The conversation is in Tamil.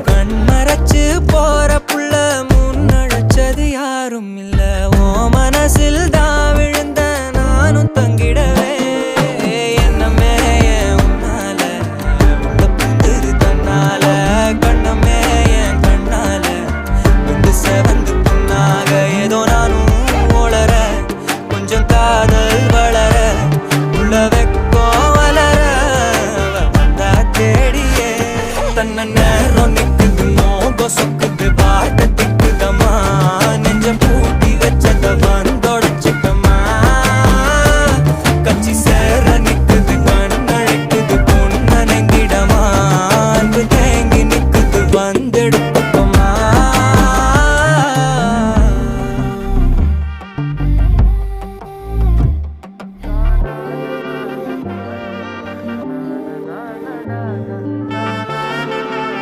கண்மறைச்சு போற புள்ள முன்னழைச்சது யாரும் இல்ல. ஓ மனசில் தான் விழுந்த நானும் தங்கிடவே என்னமே உன்னால உள்ள புந்துரு தன்னால கண்ணமே என் கண்ணால வந்து செவந்து புண்ணாக ஏதோ நானும் ஓளற கொஞ்சம் காதல் வளர உள்ள வெக்கோ வளர வந்தா தேடியே தன்ன நேரம் நிக்குது மோகம் சொக்குது பாட்டு